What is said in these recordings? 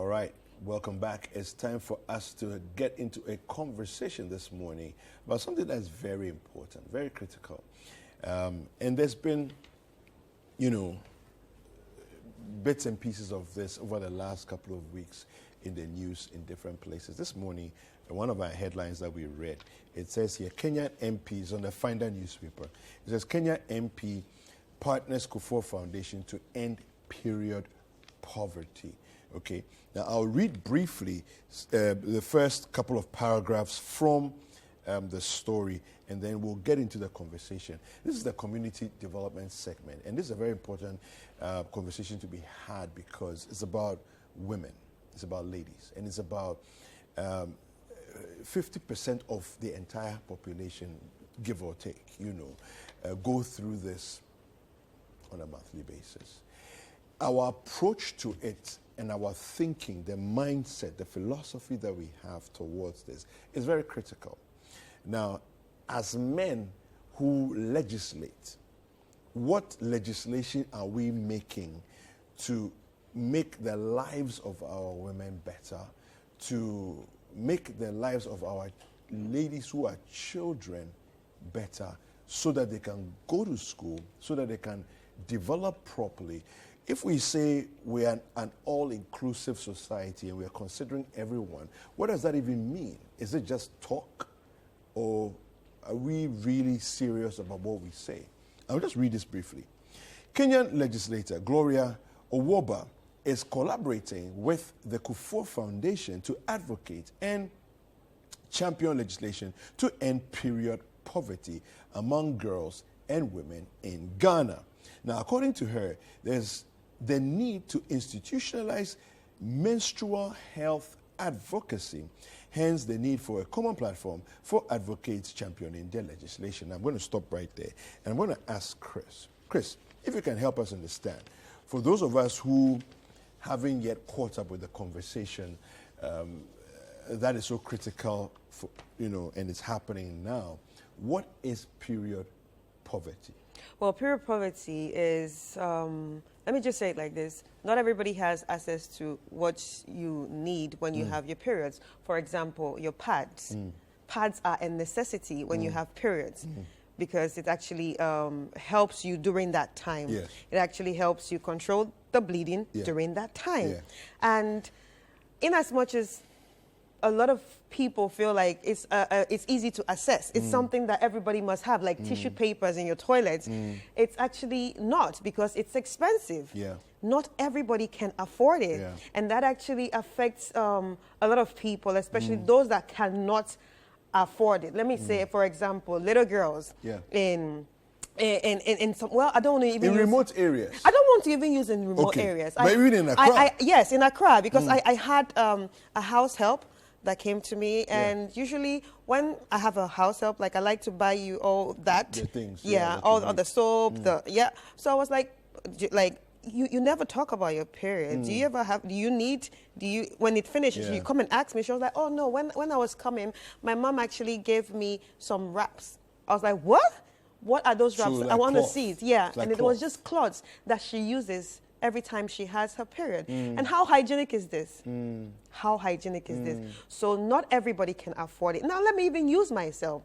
All right, welcome back. It's time for us to get into a conversation this morning about something that's very important, very critical. And there's been, bits and pieces of this over the last couple of weeks in the news in different places. This morning, one of our headlines that we read, it says here, Kenyan MPs on the Finder newspaper. It says, Kenya MP partners Kufuor Foundation to end period poverty. Okay, now I'll read briefly the first couple of paragraphs from the story, and then we'll get into the conversation. This is the community development segment, and this is a very important conversation to be had because it's about women, it's about ladies, and it's about 50% of the entire population, give or take, go through this on a monthly basis. Our approach to it and our thinking, the mindset, the philosophy that we have towards this is very critical. Now, as men who legislate, what legislation are we making to make the lives of our women better, to make the lives of our ladies who are children better, so that they can go to school, so that they can develop properly? If we say we are an all-inclusive society and we are considering everyone, what does that even mean? Is it just talk? Or are we really serious about what we say? I'll just read this briefly. Kenyan legislator Gloria Owoba is collaborating with the Kufuor Foundation to advocate and champion legislation to end period poverty among girls and women in Ghana. Now, according to her, there's the need to institutionalize menstrual health advocacy, hence the need for a common platform for advocates championing their legislation. I'm going to stop right there, and I'm going to ask Chris. Chris, if you can help us understand, for those of us who haven't yet caught up with the conversation that is so critical, for, and it's happening now, what is period poverty? Well, period poverty is, let me just say it like this. Not everybody has access to what you need when you have your periods. For example, your pads. Pads are a necessity when you have periods because it actually helps you during that time. Yes. It actually helps you control the bleeding during that time. Yeah. And in as much as a lot of people feel like it's easy to access. It's something that everybody must have, like tissue papers in your toilets. It's actually not, because it's expensive. Yeah. Not everybody can afford it. Yeah. And that actually affects a lot of people, especially those that cannot afford it. Let me say, for example, little girls in some, well, I don't want to even in remote areas. I don't want to even use in remote areas. But even in Accra? Yes, in Accra, because I had a house help that came to me, and usually when I have a house help, like I like to buy you all that. The things. All the soap, So I was like you never talk about your period. Do you ever have, when it finishes, you come and ask me? She was like, oh no, when I was coming, my mom actually gave me some wraps. I was like, what? What are those wraps? So like I want cloth. to see it. Yeah, It's like and it was just cloths that she uses every time she has her period. And how hygienic is this? How hygienic is this? So not everybody can afford it. Now let me even use myself.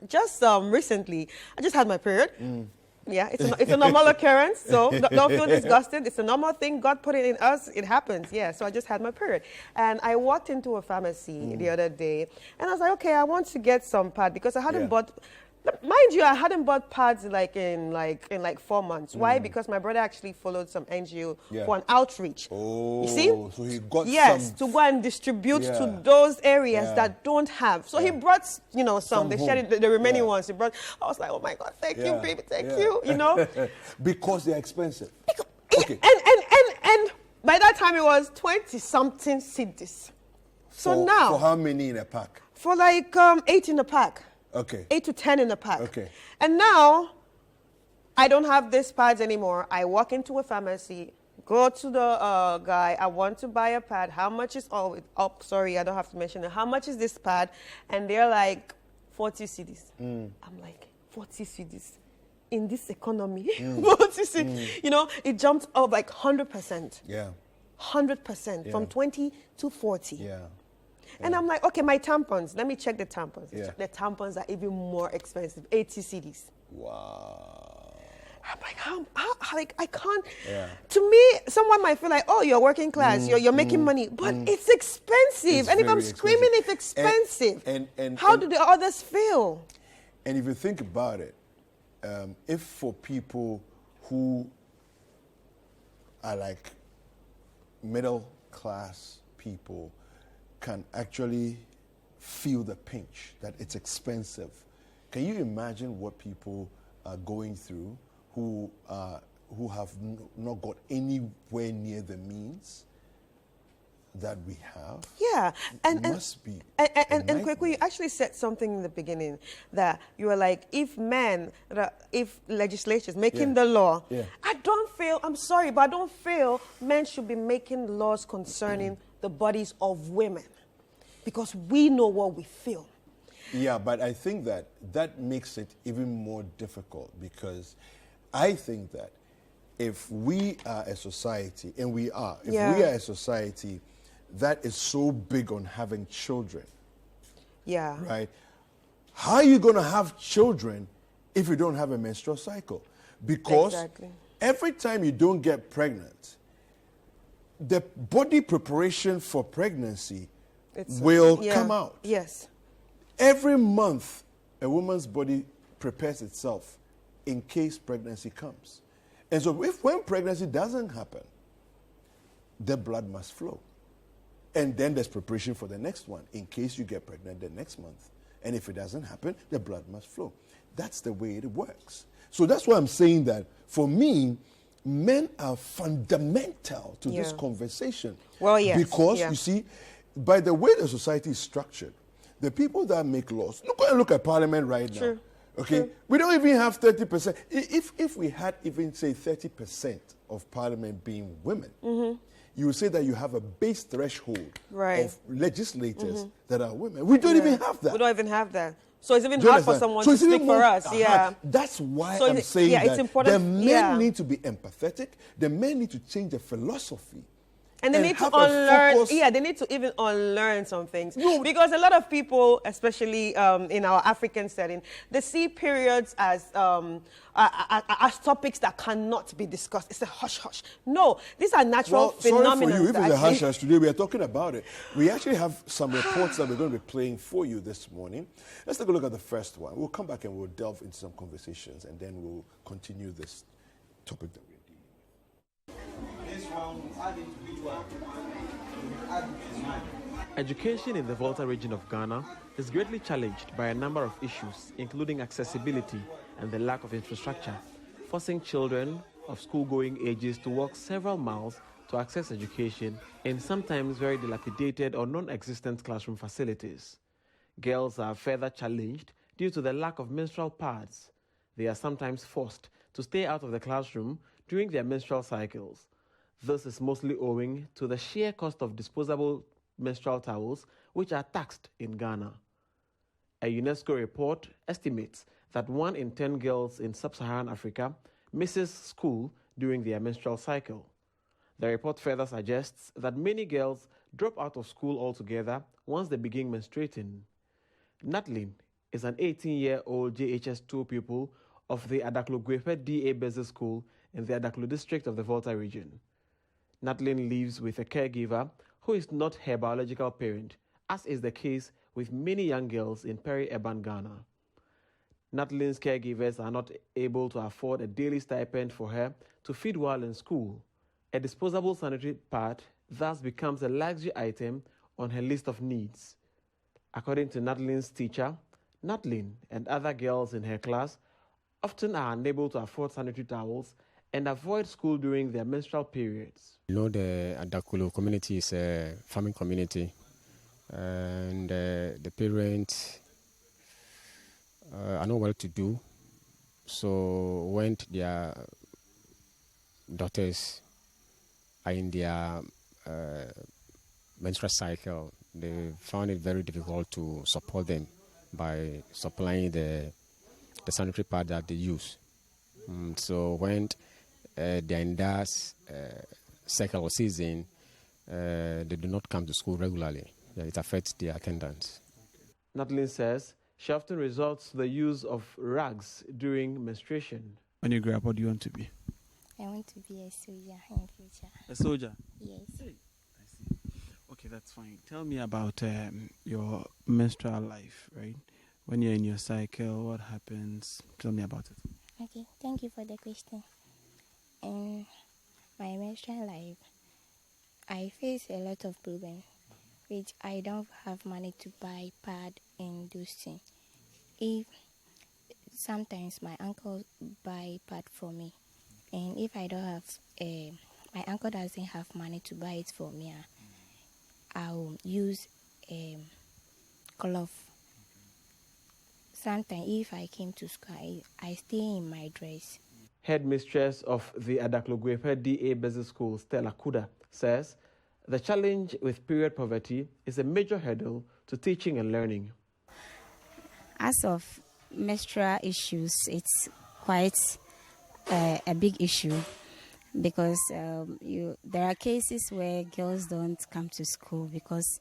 Just recently, I just had my period. Yeah, it's a normal occurrence, so don't feel disgusted. It's a normal thing. God put it in us. It happens. Yeah, so I just had my period. And I walked into a pharmacy the other day, and I was like, okay, I want to get some pad because I hadn't bought. Mind you, I hadn't bought pads in 4 months. Why? Because my brother actually followed some NGO for an outreach. Oh, you see? So he got to go and distribute to those areas that don't have. So he brought, some. They shared the remaining ones. He brought. I was like, oh my God, thank you, baby, thank you. Because they're expensive. Okay. And by that time it was 20-something cedis. So now for how many in a pack? For like 8 in a pack. Okay. 8 to 10 in a pack. Okay. And now, I don't have these pads anymore. I walk into a pharmacy, go to the guy, I want to buy a pad. How much is all? Oh, sorry, I don't have to mention it. How much is this pad? And they're like, 40 cedis. I'm like, 40 cedis in this economy? 40 cedis. It jumped up like 100%. Yeah. 100% from 20 to 40. Yeah. And I'm like, okay, my tampons. Let me check the tampons. Yeah. The tampons are even more expensive, 80 cedis. Wow. I'm like, how like I can't. Yeah. To me, someone might feel like, oh, you're working class, you're making money, but it's expensive. It's and if I'm very screaming, expensive. it's expensive. And how do the others feel? And if you think about it, if for people who are like middle class people can actually feel the pinch that it's expensive, can you imagine what people are going through who have not got anywhere near the means that we have? Yeah, It must be. And Kweku, you actually said something in the beginning that you were like, if legislatures making the law, I'm sorry, but I don't feel men should be making laws concerning the bodies of women because we know what we feel. Yeah, but I think that makes it even more difficult because I think that if we are a society, and we are, we are a society that is so big on having children, right? How are you going to have children if you don't have a menstrual cycle? Because every time you don't get pregnant, the body preparation for pregnancy will come out. Yes. Every month, a woman's body prepares itself in case pregnancy comes. And so when pregnancy doesn't happen, the blood must flow. And then there's preparation for the next one in case you get pregnant the next month. And if it doesn't happen, the blood must flow. That's the way it works. So that's why I'm saying that for me, men are fundamental to this conversation. Well, yes. Because, you see, by the way the society is structured, the people that make laws, look at Parliament right now. Okay, we don't even have 30%. If we had even say 30% of Parliament being women, you would say that you have a base threshold of legislators that are women. We don't even have that. We don't even have that. So it's even hard for someone to speak for us. That's why I'm saying that it's important. The men need to be empathetic. The men need to change the philosophy. And they need to unlearn, they need to even unlearn some things. Because a lot of people, especially in our African setting, they see periods as topics that cannot be discussed. It's a hush-hush. No, these are natural phenomena. Sorry for you, if it's a hush-hush today, we are talking about it. We actually have some reports that we're going to be playing for you this morning. Let's take a look at the first one. We'll come back and we'll delve into some conversations, and then we'll continue this topic that we're Education in the Volta region of Ghana is greatly challenged by a number of issues, including accessibility and the lack of infrastructure, forcing children of school-going ages to walk several miles to access education in sometimes very dilapidated or non-existent classroom facilities. Girls are further challenged due to the lack of menstrual pads. They are sometimes forced to stay out of the classroom during their menstrual cycles. This is mostly owing to the sheer cost of disposable menstrual towels, which are taxed in Ghana. A UNESCO report estimates that 1 in 10 girls in sub-Saharan Africa misses school during their menstrual cycle. The report further suggests that many girls drop out of school altogether once they begin menstruating. Natlin is an 18-year-old JHS2 pupil of the Adaklu-Gwepe DA Basic School in the Adaklu district of the Volta region. Natlin lives with a caregiver who is not her biological parent, as is the case with many young girls in peri-urban Ghana. Natlin's caregivers are not able to afford a daily stipend for her to feed while in school. A disposable sanitary pad thus becomes a luxury item on her list of needs. According to Natlin's teacher, Natlin and other girls in her class often are unable to afford sanitary towels and avoid school during their menstrual periods. You know, the Adakulu community is a farming community, and the parents are not well to do. So when their daughters are in their menstrual cycle, they found it very difficult to support them by supplying the sanitary pad that they use. So when they're in that cycle season, they do not come to school regularly. Yeah, it affects their attendance. Natalie says she often resorts to the use of rags during menstruation. When you grow up, what do you want to be? I want to be a soldier in future. A soldier? Yes. Hey, I see. Okay, that's fine. Tell me about your menstrual life, right? When you're in your cycle, what happens? Tell me about it. Okay, thank you for the question. In my menstrual life, I face a lot of problems, which I don't have money to buy pad and those things. If sometimes my uncle buy pad for me, and if I don't have, my uncle doesn't have money to buy it for me, I'll use cloth. Sometimes if I came to school, I stay in my dress. Headmistress of the Adaklogwepe DA Business School, Stella Kuda, says the challenge with period poverty is a major hurdle to teaching and learning. As of menstrual issues, it's quite a big issue because there are cases where girls don't come to school because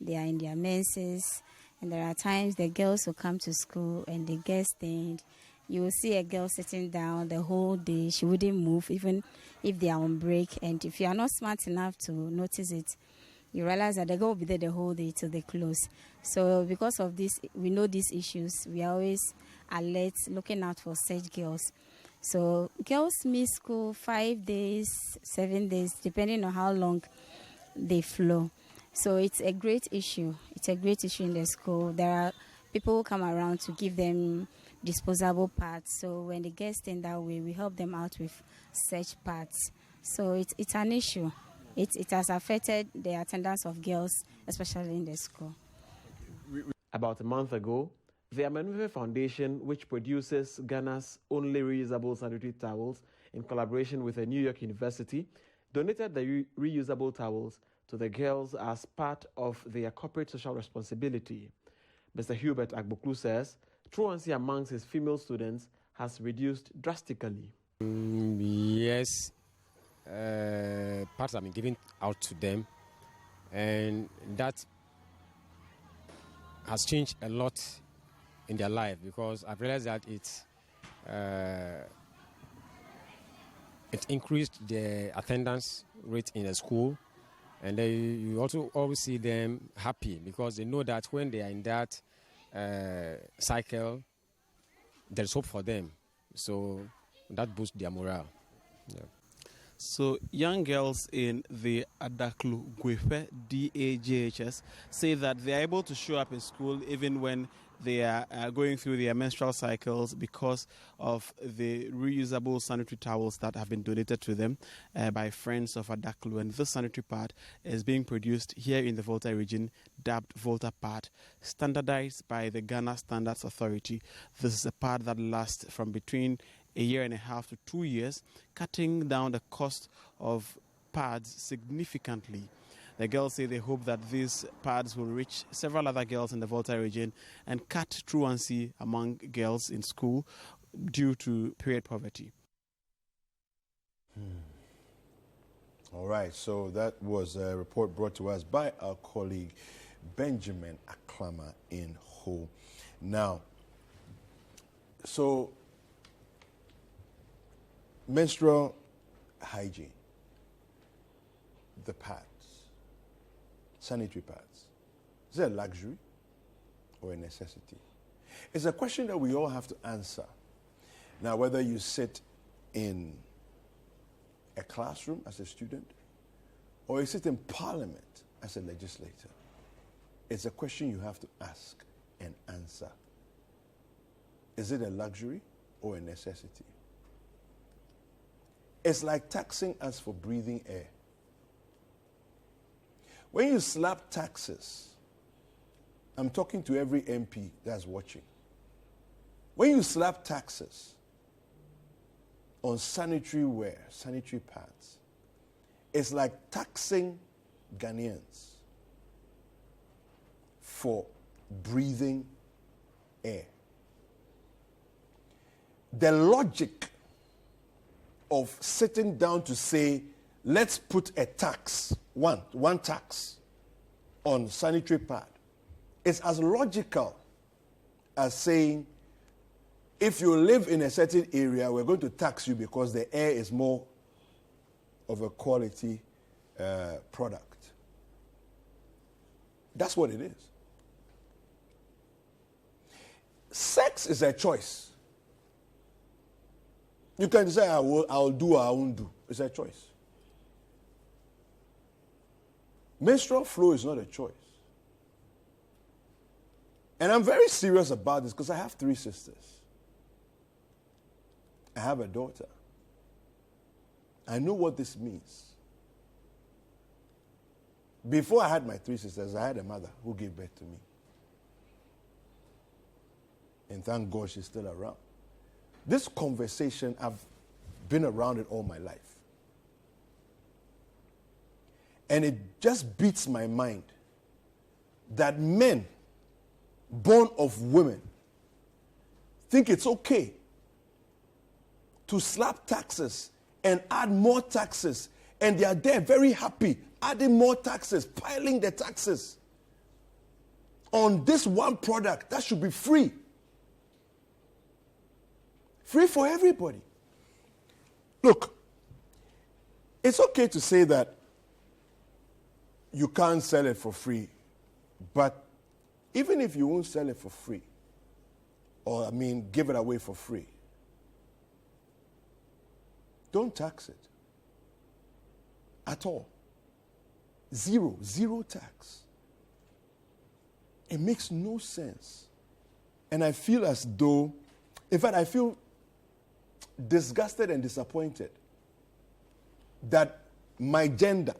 they are in their menses, and there are times the girls will come to school and they get stained. You will see a girl sitting down the whole day. She wouldn't move even if they are on break. And if you are not smart enough to notice it, you realize that the girl will be there the whole day till they close. So because of this, we know these issues. We are always alert, looking out for such girls. So girls miss school 5 days, 7 days, depending on how long they flow. So it's a great issue. It's a great issue in the school. There are people who come around to give them disposable pads. So when they get stained that way, we help them out with such pads. So it's an issue. It has affected the attendance of girls, especially in the school. About a month ago, the Amenufe Foundation, which produces Ghana's only reusable sanitary towels in collaboration with a New York university, donated the reusable towels to the girls as part of their corporate social responsibility. Mr. Hubert Agboklu says truancy amongst his female students has reduced drastically. Yes, parts have been given out to them, and that has changed a lot in their life because I've realized that it increased the attendance rate in the school, and you also always see them happy because they know that when they are in that cycle, there's hope for them. So that boosts their morale. Yeah. So young girls in the Adaklogwepe DAJHS say that they are able to show up in school even when they are going through their menstrual cycles because of the reusable sanitary towels that have been donated to them by friends of Adaklu. And this sanitary pad is being produced here in the Volta region, dubbed Volta Pad, standardized by the Ghana Standards Authority. This is a pad that lasts from between a year and a half to 2 years, cutting down the cost of pads significantly. The girls say they hope that these pads will reach several other girls in the Volta region and cut truancy among girls in school due to period poverty. All right, so that was a report brought to us by our colleague Benjamin Aklama in Ho. Now, so menstrual hygiene, the pads, sanitary pads, is it a luxury or a necessity? It's a question that we all have to answer. Now, whether you sit in a classroom as a student or you sit in parliament as a legislator, it's a question you have to ask and answer. Is it a luxury or a necessity? It's like taxing us for breathing air. When you slap taxes, I'm talking to every MP that's watching. When you slap taxes on sanitary wear, sanitary pads, it's like taxing Ghanaians for breathing air. The logic of sitting down to say, let's put a tax one tax on sanitary pad is as logical as saying, if you live in a certain area, we're going to tax you because the air is more of a quality product. That's what it is. Sex is a choice. You can say, I'll do or I won't do. It's a choice. Menstrual flow is not a choice. And I'm very serious about this because I have 3 sisters. I have a daughter. I know what this means. Before I had my 3 sisters, I had a mother who gave birth to me. And thank God she's still around. This conversation, I've been around it all my life. And it just beats my mind that men born of women think it's okay to slap taxes and add more taxes, and they are there very happy, adding more taxes, piling the taxes on this one product that should be free. Free for everybody. Look, it's okay to say that you can't sell it for free, but even if you won't sell it for free, or give it away for free, don't tax it at all. Zero tax. It makes no sense. And I feel as though, in fact, I feel disgusted and disappointed that my gender,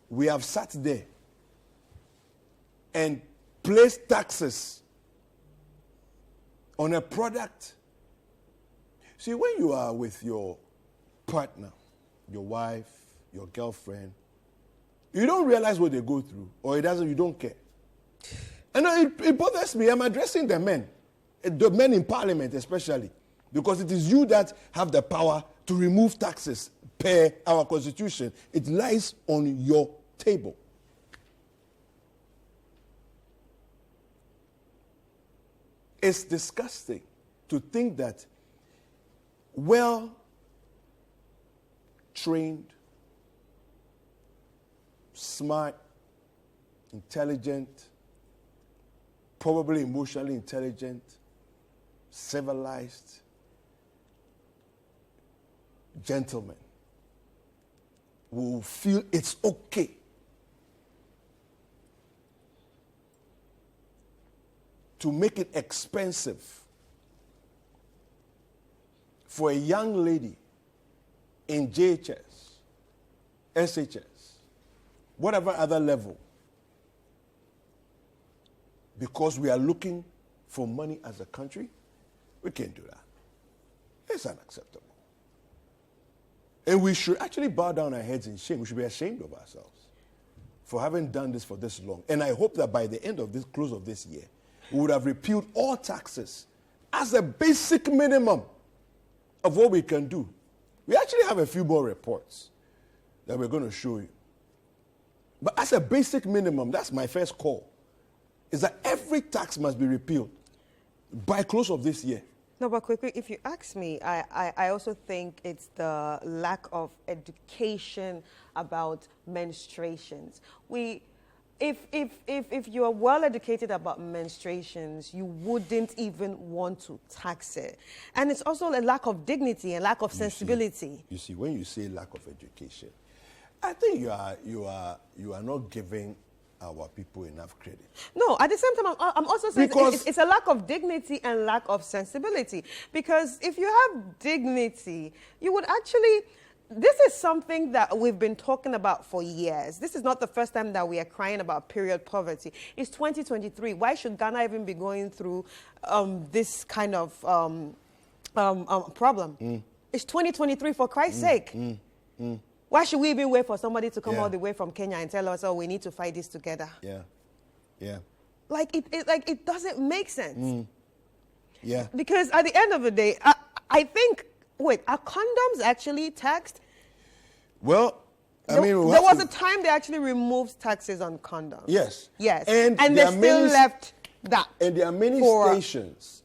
we have sat there and placed taxes on a product. See, when you are with your partner, your wife, your girlfriend, you don't realize what they go through, or you don't care. And it bothers me. I'm addressing the men in parliament especially, because it is you that have the power to remove taxes per our constitution. It lies on your table. It's disgusting to think that well-trained, smart, intelligent, probably emotionally intelligent, civilized gentlemen will feel it's okay to make it expensive for a young lady in JHS, SHS, whatever other level, because we are looking for money as a country. We can't do that. It's unacceptable. And we should actually bow down our heads in shame. We should be ashamed of ourselves for having done this for this long. And I hope that by the end of this, close of this year, we would have repealed all taxes as a basic minimum of what we can do. We actually have a few more reports that we're going to show you. But as a basic minimum, that's my first call, is that every tax must be repealed by close of this year. No, but quickly, if you ask me, I also think it's the lack of education about menstruations. If you are well educated about menstruations, you wouldn't even want to tax it. And it's also a lack of dignity and lack of sensibility. You see, when you say lack of education, I think you are not giving our people enough credit. No, at the same time, I'm also saying it's a lack of dignity and lack of sensibility. Because if you have dignity, you would actually... This is something that we've been talking about for years. This is not the first time that we are crying about period poverty. It's 2023. Why should Ghana even be going through this kind of problem? It's 2023, for Christ's sake. Why should we even wait for somebody to come all the way from Kenya and tell us, oh, we need to fight this together? Yeah. Like it doesn't make sense. Yeah. Because at the end of the day, I think, wait, are condoms actually taxed? Well, There was a time they actually removed taxes on condoms. Yes. Yes. And they still left that. And there are many stations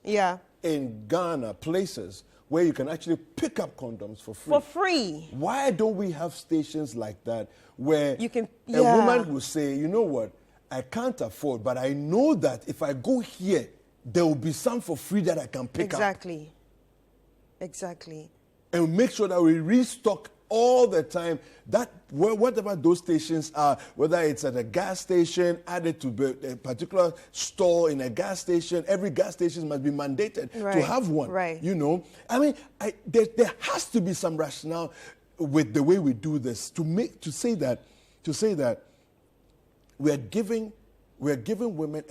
in Ghana, places where you can actually pick up condoms for free. For free. Why don't we have stations like that where you can, a woman will say, you know what, I can't afford, but I know that if I go here, there will be some for free that I can pick up. Exactly. And make sure that we restock all the time, that whatever those stations are, whether it's at a gas station, added to a particular store in a gas station, every gas station must be mandated to have one. Right. You know, I mean, there has to be some rationale with the way we do this to say that we are giving women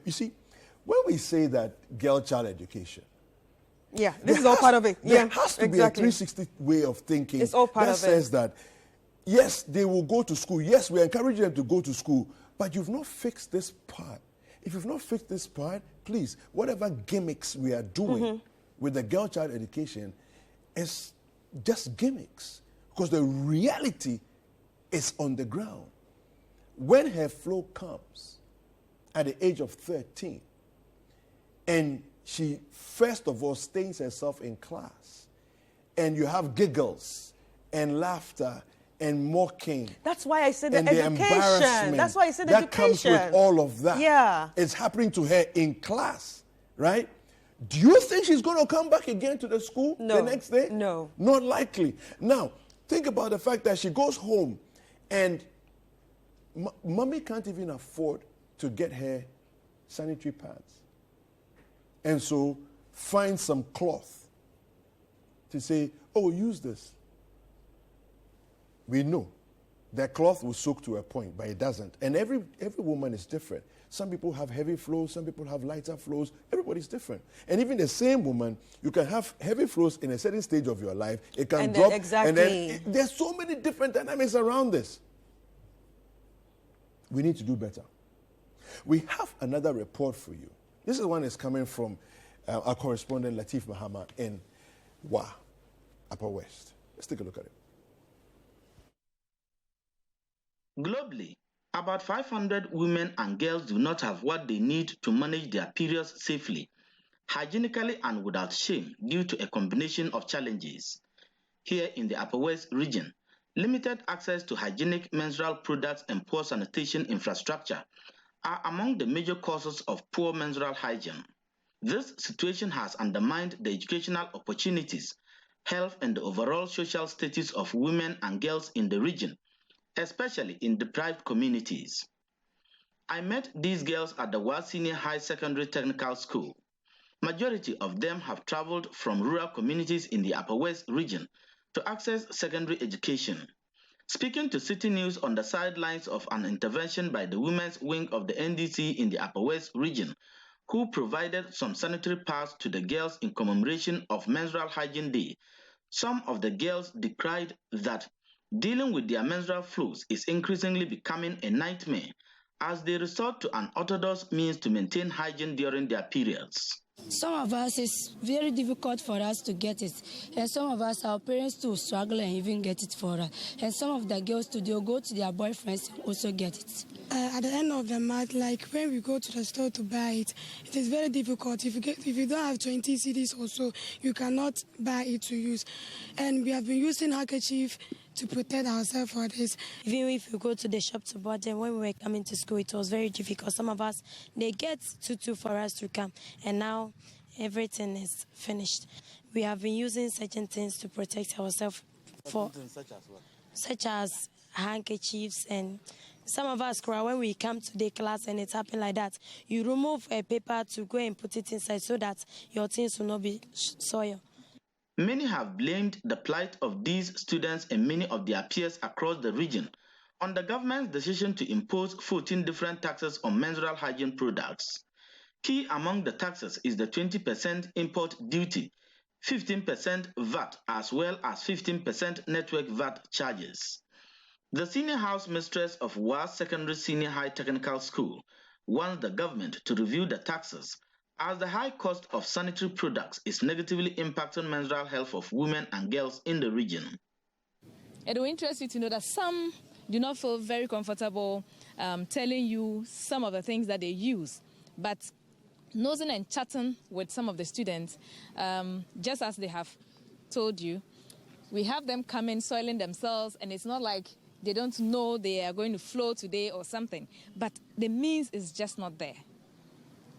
you see, when we say that girl child education. Yeah, this is all part of it. There has to be a 360 way of thinking. It's all part of it. That says that, yes, they will go to school. Yes, we encourage them to go to school. But you've not fixed this part. If you've not fixed this part, please, whatever gimmicks we are doing with the girl child education is just gimmicks. Because the reality is on the ground. When her flow comes at the age of 13, and she, first of all, stains herself in class. And you have giggles and laughter and mocking. That's why I said the and education. The embarrassment That's why I said that education. That comes with all of that. Yeah. It's happening to her in class, right? Do you think she's going to come back again to the school the next day? No. Not likely. Now, think about the fact that she goes home and mommy can't even afford to get her sanitary pads. And so find some cloth to say, oh, use this. We know that cloth will soak to a point, but it doesn't. And every woman is different. Some people have heavy flows, some people have lighter flows. Everybody's different. And even the same woman, you can have heavy flows in a certain stage of your life. It can drop. And then there's so many different dynamics around this. We need to do better. We have another report for you. This is one that's coming from our correspondent Latif Mahama in Upper West. Let's take a look at it. Globally, about 500 women and girls do not have what they need to manage their periods safely, hygienically and without shame due to a combination of challenges. Here in the Upper West region, limited access to hygienic menstrual products and poor sanitation infrastructure are among the major causes of poor menstrual hygiene. This situation has undermined the educational opportunities, health, and the overall social status of women and girls in the region, especially in deprived communities. I met these girls at the Wa Senior High Secondary Technical School. Majority of them have traveled from rural communities in the Upper West region to access secondary education. Speaking to Citi News on the sidelines of an intervention by the women's wing of the NDC in the Upper West region, who provided some sanitary pads to the girls in commemoration of Menstrual Hygiene Day, some of the girls decried that dealing with their menstrual flows is increasingly becoming a nightmare as they resort to unorthodox means to maintain hygiene during their periods. Some of us, it's very difficult for us to get it. And some of us, our parents too struggle and even get it for us. And some of the girls too, they'll go to their boyfriends and also get it. At the end of the month, like when we go to the store to buy it, it is very difficult. If you don't have 20 cedis or so, you cannot buy it to use. And we have been using handkerchief to protect ourselves for this. Even if you go to the shop to buy them, when we were coming to school, it was very difficult. Some of us, they get tutu for us to come, and now everything is finished. We have been using certain things to protect ourselves, such as handkerchiefs, and some of us, when we come to the class and it happens like that, you remove a paper to go and put it inside so that your things will not be soiled. Many have blamed the plight of these students and many of their peers across the region on the government's decision to impose 14 different taxes on menstrual hygiene products. Key among the taxes is the 20% import duty, 15% VAT, as well as 15% network VAT charges. The senior house mistress of Wa Secondary Senior High Technical School wants the government to review the taxes as the high cost of sanitary products is negatively impacting menstrual health of women and girls in the region. It will interest you to know that some do not feel very comfortable telling you some of the things that they use. But nosing and chatting with some of the students, just as they have told you, we have them come in soiling themselves, and it's not like they don't know they are going to flow today or something. But the means is just not there.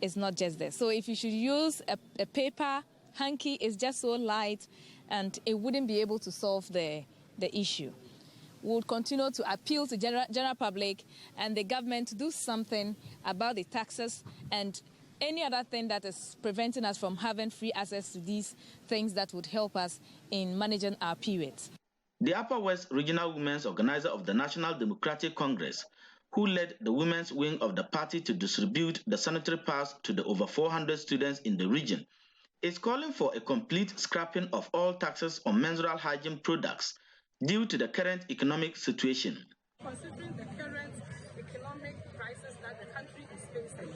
It's not just there. So if you should use a paper hanky, it's just so light, and it wouldn't be able to solve the issue. We'll continue to appeal to general public and the government to do something about the taxes and any other thing that is preventing us from having free access to these things that would help us in managing our periods. The Upper West Regional Women's Organizer of the National Democratic Congress, who led the women's wing of the party to distribute the sanitary pads to the over 400 students in the region, is calling for a complete scrapping of all taxes on menstrual hygiene products due to the current economic situation. Considering the current economic crisis that the country is facing,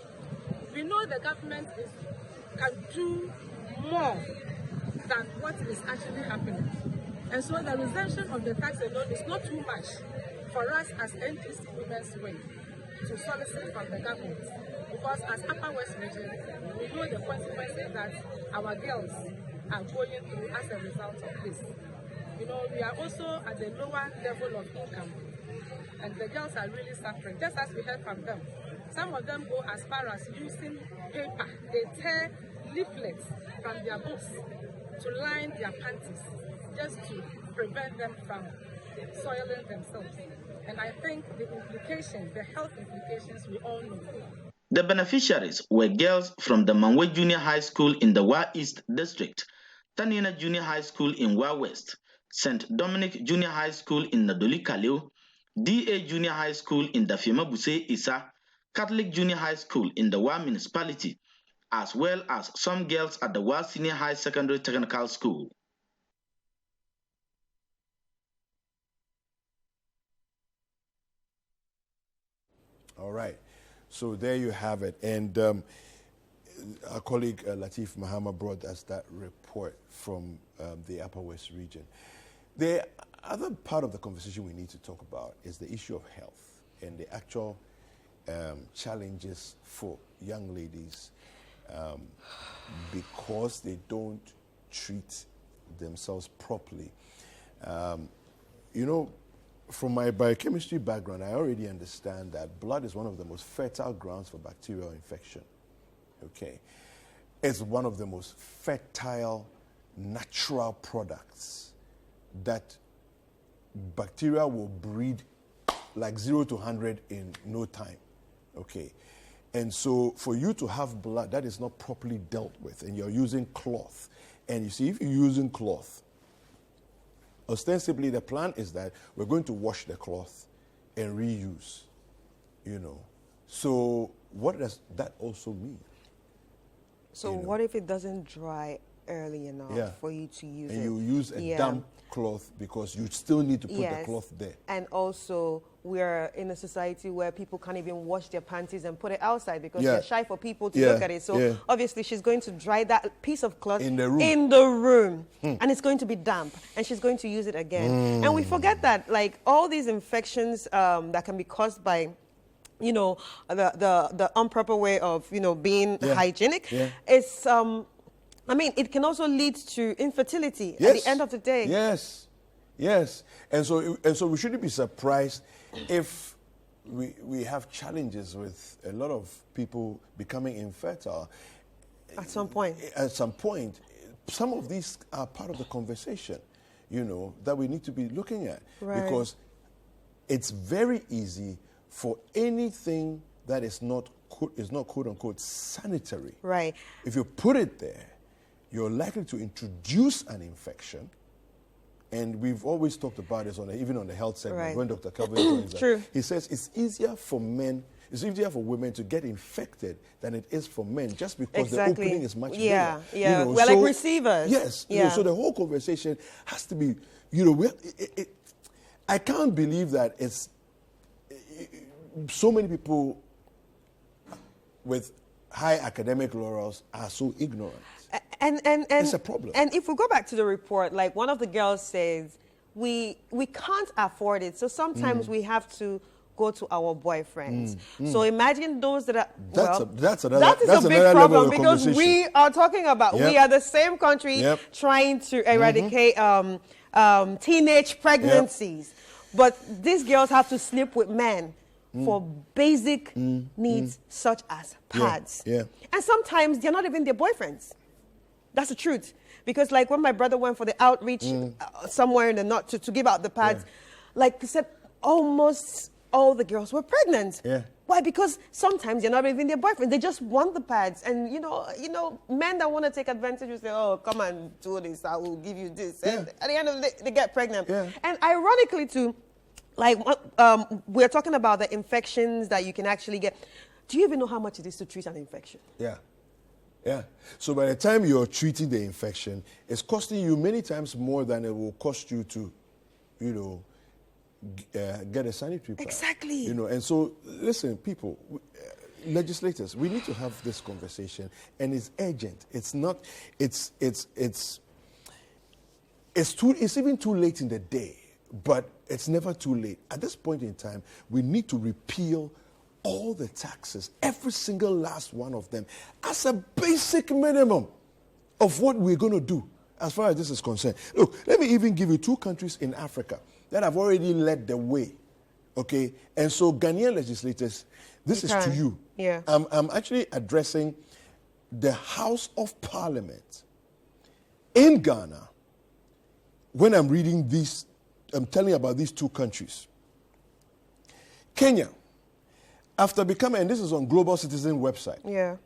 we know the government can do more than what is actually happening. And so the resumption of the tax alone is not too much for us as NDC Women's Wing to solicit from the government. Because as Upper West Region, we know the consequences that our girls are going through as a result of this. You know, we are also at the lower level of income, and the girls are really suffering, just as we heard from them. Some of them go as far as using paper. They tear leaflets from their books to line their panties, just to prevent them from soiling themselves. And I think the implications, the health implications, we all know. The beneficiaries were girls from the Manwe Junior High School in the Wa East District, Tanina Junior High School in Wa West, St. Dominic Junior High School in Nadoli Kaleo, DA Junior High School in the Fiamabuse Isa, Catholic Junior High School in the Wa Municipality, as well as some girls at the Wa Senior High Secondary Technical School. All right. So there you have it. And our colleague Latif Mahama brought us that report from the Upper West region. The other part of the conversation we need to talk about is the issue of health and the actual challenges for young ladies because they don't treat themselves properly. You know, from my biochemistry background, I already understand that blood is one of the most fertile grounds for bacterial infection. Okay. It's one of the most fertile natural products that bacteria will breed like 0 to 100 in no time. Okay. And so for you to have blood that is not properly dealt with and you're using cloth, and you see, if you're using cloth, ostensibly the plan is that we're going to wash the cloth and reuse, you know. So what does that also mean? So what if it doesn't dry early enough for you to use it? And you use a damp cloth because you still need to put the cloth there. And also, we're in a society where people can't even wash their panties and put it outside because they're shy for people to look at it. So obviously, she's going to dry that piece of cloth in the room. And it's going to be damp, and she's going to use it again. And we forget that, like, all these infections that can be caused by, you know, the improper way of, you know, being hygienic, it's I mean, it can also lead to infertility at the end of the day. Yes, yes. And so we shouldn't be surprised if we have challenges with a lot of people becoming infertile. At some point. At some point. Some of these are part of the conversation, you know, that we need to be looking at. Right. Because it's very easy for anything that is not quote unquote sanitary. Right. If you put it there, you're likely to introduce an infection. And we've always talked about this even on the health segment when Dr. Calvin joins us. He says it's easier for women to get infected than it is for men, just because the opening is much bigger. Yeah, you know, we're like receivers. Yes. You know, so the whole conversation has to be, you know, I can't believe that it's so many people with high academic laurels are so ignorant. And it's a problem. And if we go back to the report, like one of the girls says, we can't afford it. So sometimes we have to go to our boyfriends. So imagine those that are, that's a big problem because we are talking about, we are the same country trying to eradicate teenage pregnancies. But these girls have to sleep with men for basic needs such as pads. And sometimes they're not even their boyfriends. That's the truth. Because like when my brother went for the outreach somewhere in the north to give out the pads, like he said, almost all the girls were pregnant. Why? Because sometimes they're not even their boyfriend. They just want the pads. And you know, men that want to take advantage will say, oh, come and do this, I will give you this. And at the end of the day, they get pregnant. And ironically too, like we're talking about the infections that you can actually get. Do you even know how much it is to treat an infection? Yeah. So by the time you're treating the infection, it's costing you many times more than it will cost you to, get a sanitary pad. Exactly. And so, listen, people, legislators, we need to have this conversation, and it's urgent. It's not. It's even too late in the day, but it's never too late. At this point in time, we need to repeal all the taxes, every single last one of them, as a basic minimum of what we're going to do as far as this is concerned. Look, let me even give you 2 countries in Africa that have already led the way, okay? And so Ghanaian legislators, this is to you. Yeah. I'm actually addressing the House of Parliament in Ghana when I'm reading these, I'm telling you about these 2 countries. Kenya, after becoming, and this is on Global Citizen website.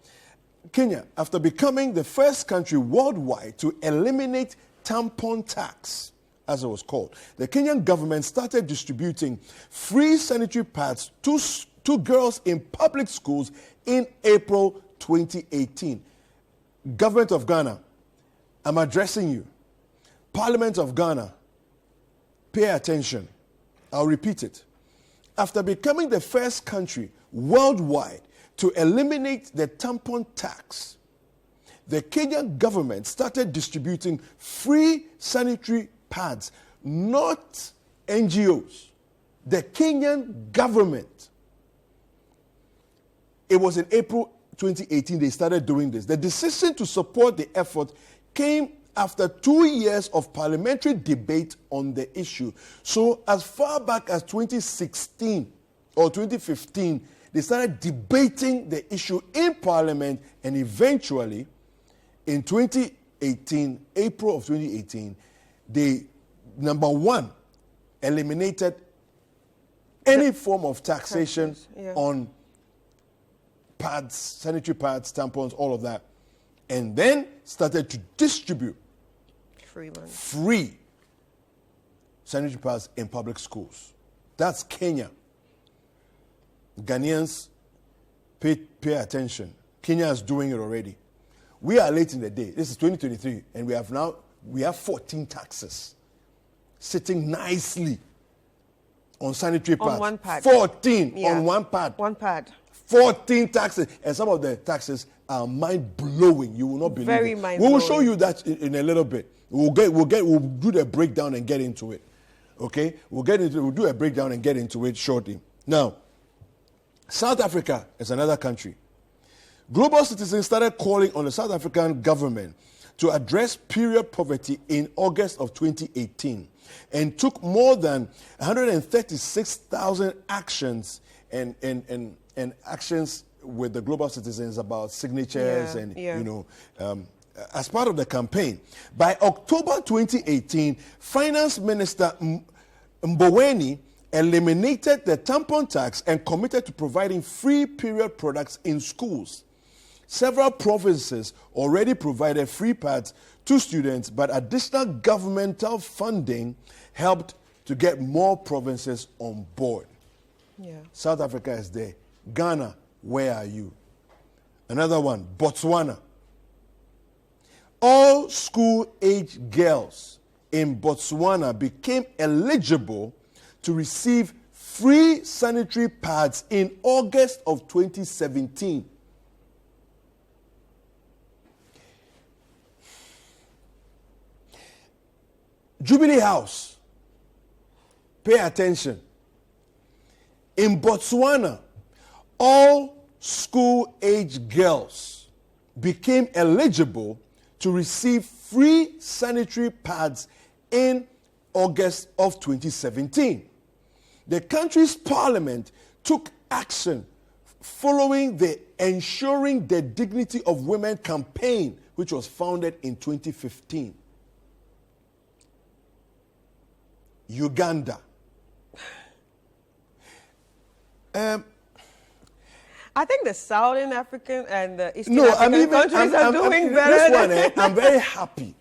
Kenya, after becoming the first country worldwide to eliminate tampon tax, as it was called, the Kenyan government started distributing free sanitary pads to girls in public schools in April 2018. Government of Ghana, I'm addressing you. Parliament of Ghana, pay attention. I'll repeat it. After becoming the first country worldwide to eliminate the tampon tax, the Kenyan government started distributing free sanitary pads, not NGOs. The Kenyan government. It was in April 2018 they started doing this. The decision to support the effort came after 2 years of parliamentary debate on the issue. So as far back as 2016 or 2015, they started debating the issue in Parliament, and eventually, in 2018, April of 2018, they, number one, eliminated any form of taxation on pads, sanitary pads, tampons, all of that, and then started to distribute free sanitary pads in public schools. That's Kenya. Ghanaians, pay attention. Kenya is doing it already. We are late in the day. This is 2023, and we have 14 taxes sitting nicely on sanitary pads. On one pad. 14 on one pad. One pad. 14 taxes, and some of the taxes are mind-blowing. You will not believe Very it. mind-blowing. We will show you that in a little bit. We'll do the breakdown and get into it. Okay? We'll do a breakdown and get into it shortly. Now, South Africa is another country. Global Citizens started calling on the South African government to address period poverty in August of 2018 and took more than 136,000 actions and actions with the Global Citizens about signatures as part of the campaign. By October 2018, Finance Minister Mboweni eliminated the tampon tax and committed to providing free period products in schools. Several provinces already provided free pads to students, but additional governmental funding helped to get more provinces on board. South Africa is there. Ghana, where are you? Another one, Botswana. All school-age girls in Botswana became eligible to receive free sanitary pads in August of 2017. Jubilee House Pay attention. In Botswana, all school-age girls became eligible to receive free sanitary pads in August of 2017. The country's parliament took action following the Ensuring the Dignity of Women campaign, which was founded in 2015. Uganda. I think the Southern African and the Eastern African countries are doing better. This one, I'm very happy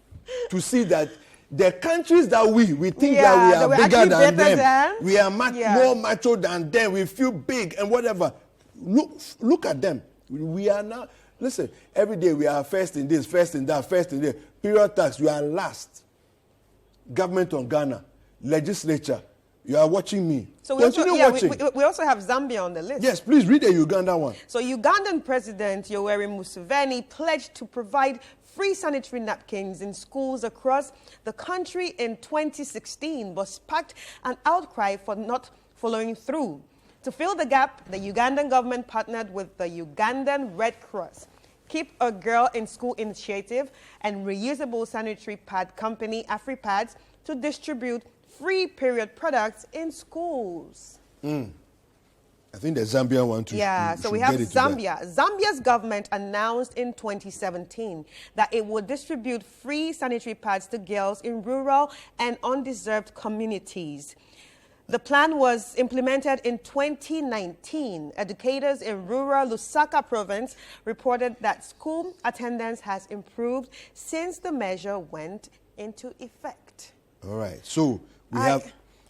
to see that the countries that we think that we are bigger than them, we are more macho than them, we feel big and whatever. Look at them. We are now, listen, every day we are first in this, first in that, first in there. Period tax, we are last. Government on Ghana, legislature, you are watching me. So we also have Zambia on the list. Yes, please read the Uganda one. So Ugandan President Yoweri Museveni pledged to provide free sanitary napkins in schools across the country in 2016, but sparked an outcry for not following through. To fill the gap, the Ugandan government partnered with the Ugandan Red Cross, Keep a Girl in School initiative, and reusable sanitary pad company AfriPads to distribute free period products in schools. I think the Zambian one too. Yeah, so we have Zambia. Zambia's government announced in 2017 that it would distribute free sanitary pads to girls in rural and undeserved communities. The plan was implemented in 2019. Educators in rural Lusaka province reported that school attendance has improved since the measure went into effect. All right, so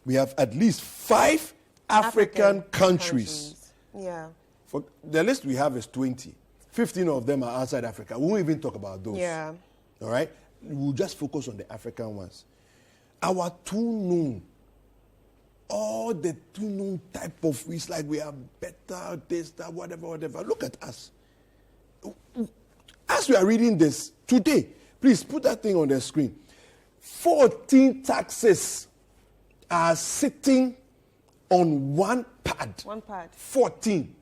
we have at least 5 African countries. Yeah. For the list we have is 20. 15 of them are outside Africa. We won't even talk about those. Yeah. All right? We'll just focus on the African ones. Our too known, all the too known type of, it's like we are better, this, that, whatever. Look at us. As we are reading this today, please put that thing on the screen. 14 taxes are sitting on one pad. One pad. 14.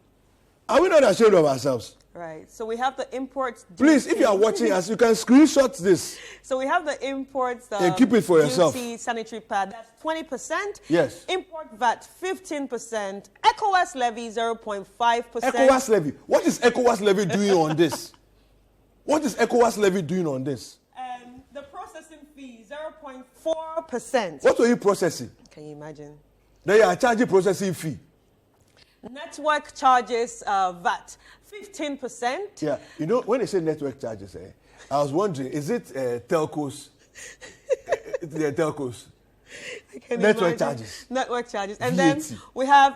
Are we not ashamed of ourselves? Right. So we have the imports. Please, if you are watching us, you can screenshot this. So we have the imports. Keep it for yourself. Sanitary pad. That's 20%. Yes. Import VAT 15%. ECOWAS levy 0.5%. ECOWAS levy. What is ECOWAS levy doing on this? What is ECOWAS levy doing on this? The processing fee 0.4%. What are you processing? Can you imagine? They are charging processing fee. Network charges VAT 15%. Yeah, you know, when they say network charges, I was wondering, is it telcos? The telcos. Network charges. Network charges. And VAT. then we have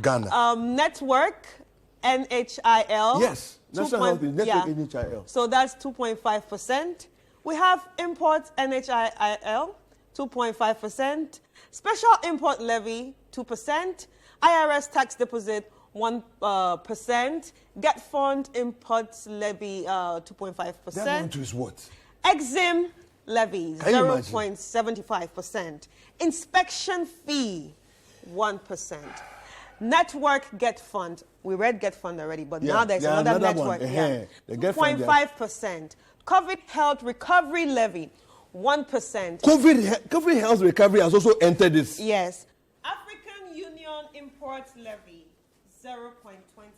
Ghana. network, NHIL. Yes, National Health Network, NHIL. So that's 2.5%. We have imports, NHIL, 2.5%. Special import levy, 2%. IRS tax deposit, 1%. Get fund imports levy, 2.5%. That one is what? Exim levy, 0.75%. Inspection fee, 1%. Network get fund. We read get fund already, but now there's another network. Yeah. 2.5%. COVID health recovery levy, 1%. COVID health recovery has also entered this. Yes. African Union imports levy, 0.20%.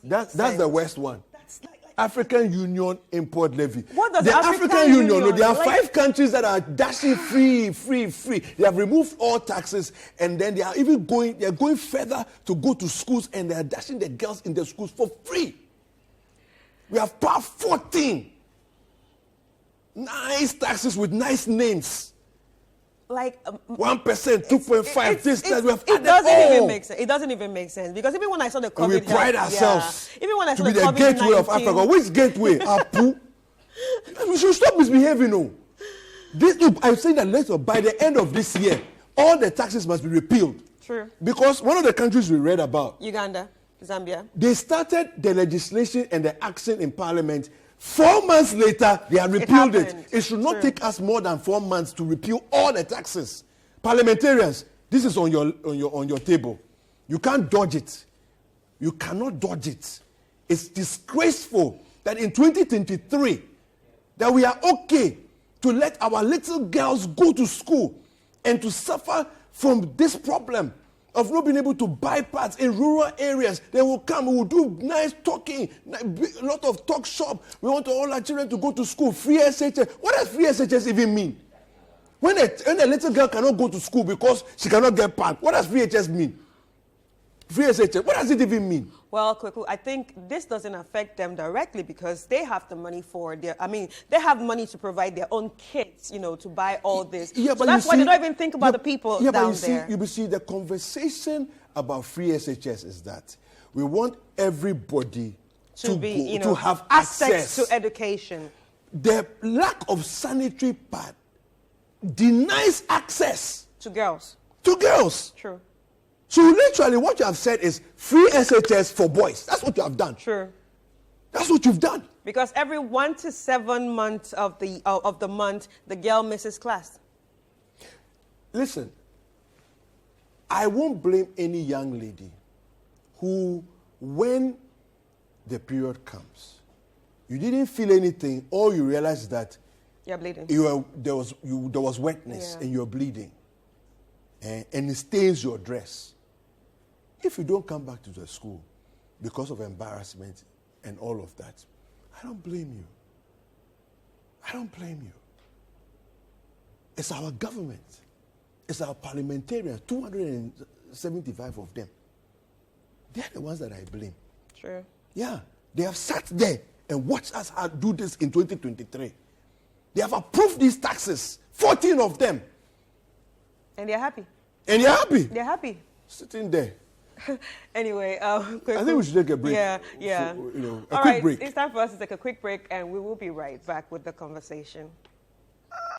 That's the worst one. That's like African Union import levy. What does the African Union? There are 5 countries that are dashing free. They have removed all taxes, and then they are even going further to go to schools, and they are dashing the girls in the schools for free. We have part 14. Nice taxes with nice names. Like 1%, 2.5. This that we have. It doesn't even make sense. It doesn't even make sense because even when I saw the COVID, and we pride ourselves. Yeah, even when I saw to the be the COVID-19, gateway of Africa. Which gateway? Apu. We should stop misbehaving. No. I'm saying that by the end of this year, all the taxes must be repealed. True. Because one of the countries we read about, Uganda, Zambia, they started the legislation and the action in parliament. 4 months later, they have repealed it. It should not take us more than 4 months to repeal all the taxes. Parliamentarians, This is on your table. You can't dodge it. You cannot dodge it. It's disgraceful that in 2023 that we are okay to let our little girls go to school and to suffer from this problem of not being able to buy pads in rural areas. They will come, we will do nice talking, a lot of talk shop. We want all our children to go to school, free SHS. What does free SHS even mean? When a little girl cannot go to school because she cannot get pad, what does free SHS mean? Free SHS, what does it even mean? Well, quickly, I think this doesn't affect them directly because they have the money for their, they have money to provide their own kids, to buy all this. Yeah, but so that's why they don't even think about the people down there. You see, the conversation about free SHS is that we want everybody to have access to education. The lack of sanitary pad denies access to girls. To girls. True. So literally what you have said is free SHS for boys. That's what you have done. True. That's what you've done. Because every 1 to 7 months of the month, the girl misses class. Listen, I won't blame any young lady who, when the period comes, you didn't feel anything, all you realize is that you're bleeding. There was wetness and you're bleeding. And it stains your dress. If you don't come back to the school because of embarrassment and all of that, I don't blame you. I don't blame you. It's our government. It's our parliamentarians, 275 of them. They're the ones that I blame. True. Yeah. They have sat there and watched us do this in 2023. They have approved these taxes, 14 of them. And they're happy. And you're happy? They're happy. Sitting there. Anyway, I think we should take a break. Yeah. A All quick right, break. It's time for us to take a quick break, and we will be right back with the conversation.